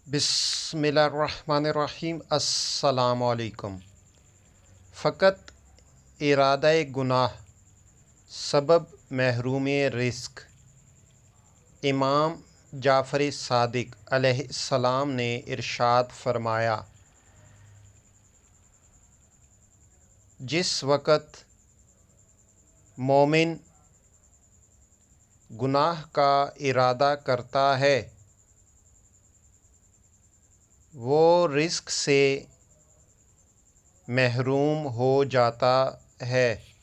बिस्मिल्लाहिर्रहमानिर्रहीम। अस्सलाम वालेकुम। फ़क़त इरादा गुनाह सबब महरूमी रिज़्क। इमाम जाफ़र सादिक अलैहिस्सलाम ने इरशाद फरमाया, जिस वक़्त मोमिन गुनाह का इरादा करता है वो रिज़्क से महरूम हो जाता है।